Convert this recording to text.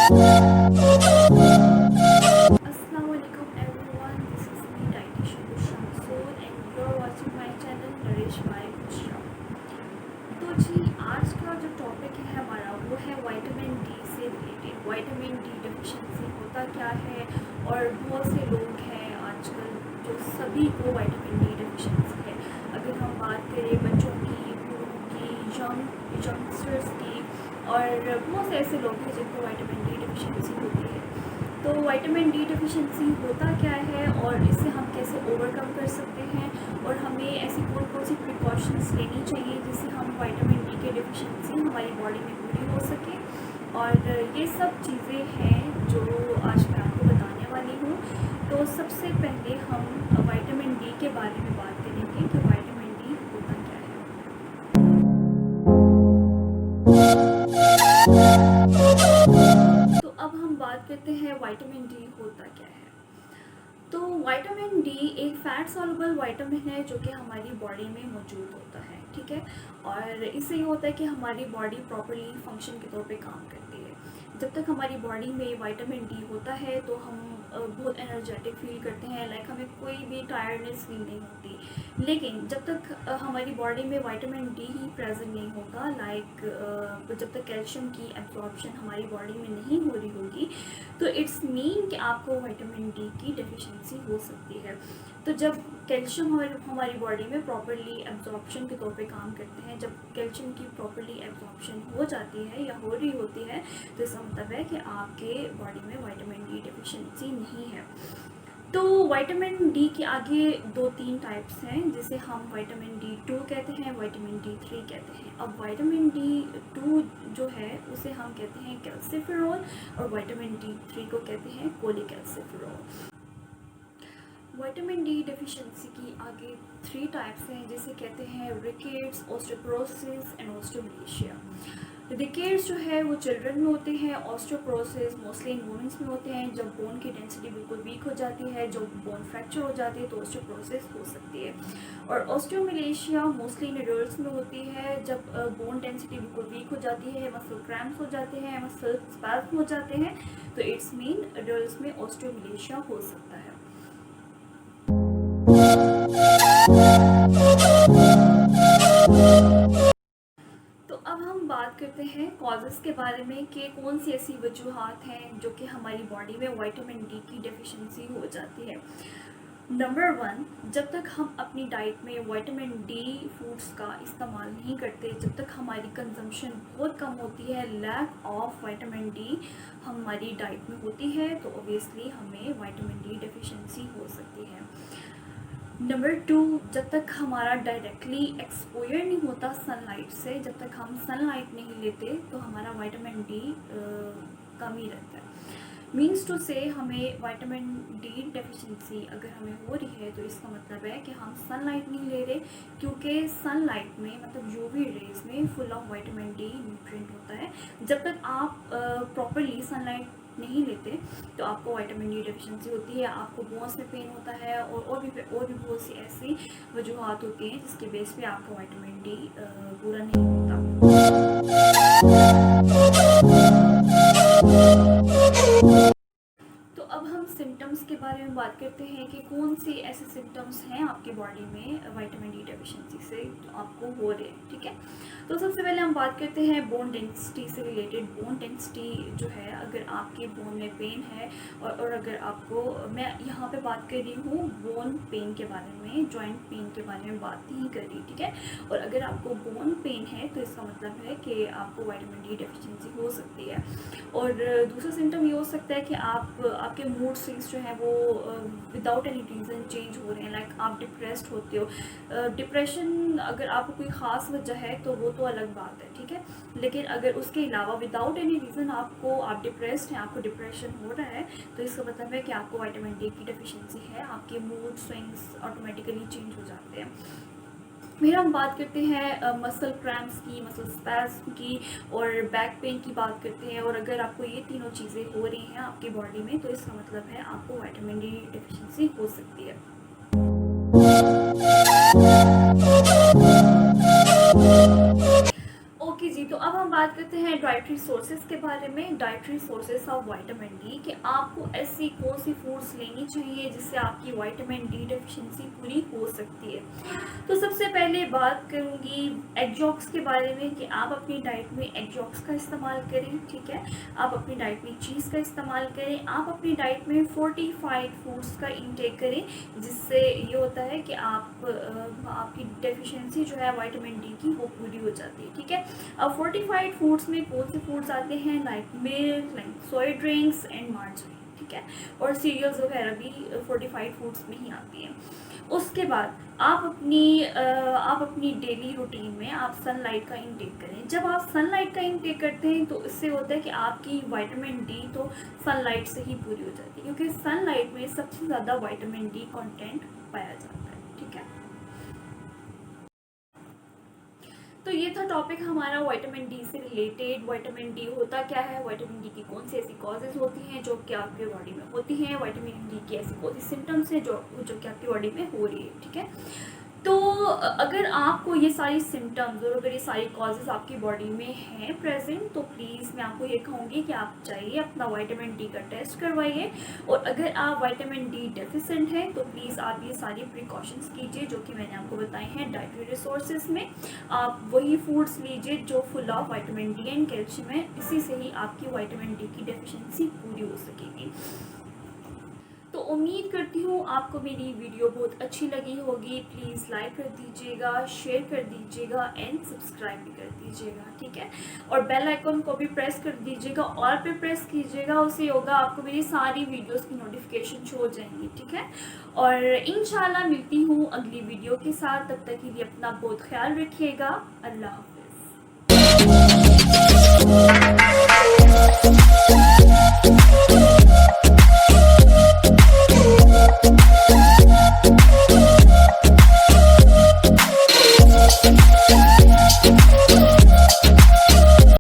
Assalamualaikum everyone, this is me dietitian Shamsoon and you are watching my channel nourish by Bushra. तो जी आज का जो टॉपिक है हमारा वो है विटामिन डी से रिलेटेड। विटामिन डी डेफिशिएंसी होता क्या है और बहुत से लोग हैं आजकल जो सभी को विटामिन डी डेफिशिएंसी है। अगर हम बात करें बच्चों की, बूढ़ों की, यंगस्टर्स की और बहुत से ऐसे लोग हैं जिनको विटामिन डी डेफिशिएंसी होती है। तो विटामिन डी डेफिशिएंसी होता क्या है और इससे हम कैसे ओवरकम कर सकते हैं और हमें ऐसी कौन कौन सी प्रिकॉशंस लेनी चाहिए जिससे हम विटामिन डी की डेफिशिएंसी हमारी बॉडी में पूरी हो सके। और ये सब चीज़ें हैं जो आज मैं आपको बताने वाली हूँ। तो सबसे पहले हम विटामिन डी के बारे में बात करेंगे कि विटामिन डी होता क्या है। तो अब हम बात करते हैं विटामिन डी होता क्या है। तो विटामिन डी एक फैट सॉल्युबल विटामिन है जो कि हमारी बॉडी में मौजूद होता है, ठीक है। और इससे ये होता है कि हमारी बॉडी प्रॉपर्ली फंक्शन के तौर पे काम करती है। जब तक हमारी बॉडी में विटामिन डी होता है तो हम बहुत एनर्जेटिक फील करते हैं, लाइक हमें कोई भी टायर्डनेस फील नहीं होती। लेकिन जब तक हमारी बॉडी में विटामिन डी ही प्रेजेंट नहीं होगा, लाइक जब तक कैल्शियम की एब्जॉर्प्शन हमारी बॉडी में नहीं हो रही होगी तो इट्स मीन कि आपको विटामिन डी की डेफिशिएंसी हो सकती है। तो जब कैल्शियम हमारी बॉडी में प्रॉपर्ली एब्जॉर्प्शन के तौर पे काम करते हैं, जब कैल्शियम की प्रॉपर्ली एब्जॉर्प्शन हो जाती है या हो रही होती है तो इसका मतलब है कि आपके बॉडी में विटामिन डी डेफिशिएंसी नहीं है। तो विटामिन डी के आगे 2-3 टाइप्स हैं जिसे हम विटामिन डी 2 कहते हैं, विटामिन डी 3 कहते हैं। अब विटामिन डी 2 जो है उसे हम कहते हैं कैल्सिफेरॉल और विटामिन डी 3 को कहते हैं कोलेकैल्सिफेरॉल। विटामिन डी डेफिशिएंसी की आगे 3 टाइप्स हैं जिसे कहते हैं rickets, osteoporosis and osteomalacia. Rickets जो है वो चिल्ड्रन में होते हैं, ऑस्टियोपोरोसिस मोस्टली इन वुमेन्स में होते हैं जब बोन की डेंसिटी बिल्कुल वीक हो जाती है, जब बोन फ्रैक्चर हो जाती है तो ऑस्टियोपोरोसिस हो सकती है। और ऑस्टियोमलेशिया मोस्टली इन एडल्ट्स में होती है जब बोन डेंसिटी बिल्कुल वीक हो जाती है, मसल क्रैम्प्स हो जाते हैं, मसल स्पैज्म हो जाते हैं, तो इट्स मीन एडल्ट्स में ऑस्टियोमलेशिया हो सकता है। तो अब हम बात करते हैं कॉजेज़ के बारे में कि कौन सी ऐसी वजूहात हैं जो कि हमारी बॉडी में विटामिन डी की डेफिशिएंसी हो जाती है। नंबर 1, जब तक हम अपनी डाइट में विटामिन डी फूड्स का इस्तेमाल नहीं करते, जब तक हमारी कंजम्पशन बहुत कम होती है, लैक ऑफ विटामिन डी हमारी डाइट में होती है तो ऑब्वियसली हमें विटामिन डी डेफिशिएंसी हो सकती है। नंबर 2, जब तक हमारा डायरेक्टली एक्सपोजर नहीं होता सनलाइट से, जब तक हम सनलाइट नहीं लेते तो हमारा विटामिन डी कम ही रहता है। मीन्स टू से हमें विटामिन डी डेफिशिएंसी अगर हमें हो रही है तो इसका मतलब है कि हम सनलाइट नहीं ले रहे, क्योंकि सनलाइट में मतलब यूवी रेज में full of vitamin D nutrient होता है। जब तक आप प्रॉपरली सनलाइट नहीं लेते तो आपको विटामिन डी डेफिशिएंसी होती है, आपको बोन्स में पेन होता है और भी बहुत सी ऐसी वजूहात होती हैं जिसके बेस पे आपको विटामिन डी पूरा नहीं होता। तो अब हम सिम्टम्स के बारे में बात करते हैं कि कौन से ऐसे सिम्टम्स हैं आपके बॉडी में विटामिन डी डेफिशिएंसी से जो आपको हो रहे हैं, ठीक है। तो सबसे पहले हम बात करते हैं बोन डेंसिटी से रिलेटेड। बोन डेंसिटी जो है, अगर आपके बोन में पेन है और अगर आपको, मैं यहाँ पे बात कर रही हूँ बोन पेन के बारे में, जॉइंट पेन के बारे में बात नहीं कर रही, ठीक है। और अगर आपको बोन पेन है तो इसका मतलब है कि आपको विटामिन डी डेफिशिएंसी हो सकती है। और दूसरा सिम्टम ये हो सकता है कि आपके मूड स्विंग्स जो हैं वो विदाउट एनी रीज़न चेंज हो रहे हैं, लाइक आप डिप्रेस्ड होते हो। डिप्रेशन अगर आपको कोई ख़ास वजह है तो वो तो अलग बात है, ठीक है। लेकिन अगर उसके अलावा विदाउट एनी रीज़न आप डिप्रेस्ड हैं, आपको डिप्रेशन हो रहा है तो इसका मतलब है कि आपको विटामिन डी की डेफिशिएंसी है, आपके मूड स्विंग्स ऑटोमेटिकली चेंज हो जाते हैं। फिर हम बात करते हैं मसल क्रैम्प्स की, मसल स्पैज्म की और बैक पेन की बात करते हैं। और अगर आपको ये तीनों चीज़ें हो रही हैं आपकी बॉडी में तो इसका मतलब है आपको विटामिन डी डेफिशिएंसी हो सकती है। ओके जी, तो अब हम बात करते हैं डाइटरी सोर्सेज के बारे में। Dietary sources of vitamin D, कि आपको ऐसी कौन सी फूड्स लेनी चाहिए जिससे आपकी विटामिन डी डेफिशिएंसी पूरी हो सकती है। तो सबसे पहले बात करूंगी एग यॉक्स के बारे में, कि आप अपनी डाइट में एग यॉक्स का इस्तेमाल करें, ठीक है। आप अपनी डाइट में चीज़ का इस्तेमाल करें। आप अपनी डाइट में फोर्टिफाइड फूड्स का इंटेक करें, जिससे ये होता है कि आपकी डेफिशिएंसी जो है विटामिन डी की वो पूरी हो जाती है, ठीक है। अब फोर्टिफाइड फूड्स में कौन से फूड्स आते हैं, like milk, like soya drinks and margarine, ठीक है। और सीरियल्स वगैरह भी फोर्टिफाइड फूड्स में ही आती हैं। उसके बाद आप अपनी डेली रूटीन में आप सनलाइट का इंटेक करें। जब आप सनलाइट का इंटेक करते हैं तो इससे होता है कि आपकी विटामिन डी तो सनलाइट से ही पूरी हो जाती है, क्योंकि सनलाइट में सबसे ज़्यादा विटामिन डी कंटेंट पाया जाता है, ठीक है। तो ये था टॉपिक हमारा विटामिन डी से रिलेटेड। विटामिन डी होता क्या है, विटामिन डी की कौन सी ऐसी कॉजेज़ होती हैं जो कि आपके बॉडी में होती हैं, विटामिन डी की ऐसी कौन सी सिम्टम्स हैं जो कि आपकी बॉडी में हो रही है, ठीक है। तो अगर आपको ये सारी सिम्टम्स और अगर ये सारी कॉजेज़ आपकी बॉडी में हैं प्रेजेंट, तो प्लीज़ मैं आपको ये कहूँगी कि आप जाइए अपना विटामिन डी का टेस्ट करवाइए। और अगर आप विटामिन डी डेफिशिएंट हैं तो प्लीज़ आप ये सारी प्रिकॉशंस कीजिए जो कि मैंने आपको बताए हैं डाइटरी रिसोर्सेज में। आप वही फूड्स लीजिए जो full of vitamin D and calcium है, इसी से ही आपकी विटामिन डी की डेफिशिएंसी पूरी हो सकेगी। तो उम्मीद करती हूँ आपको मेरी वीडियो बहुत अच्छी लगी होगी। प्लीज़ लाइक कर दीजिएगा, शेयर कर दीजिएगा एंड सब्सक्राइब भी कर दीजिएगा, ठीक है। और बेल आइकन को भी प्रेस कर दीजिएगा, ऑल पे प्रेस कीजिएगा, उससे होगा आपको मेरी सारी वीडियोस की नोटिफिकेशन शो हो जाएंगी, ठीक है। और इंशाल्लाह मिलती हूँ अगली वीडियो के साथ। तब तक के लिए अपना बहुत ख्याल रखिएगा। अल्लाह।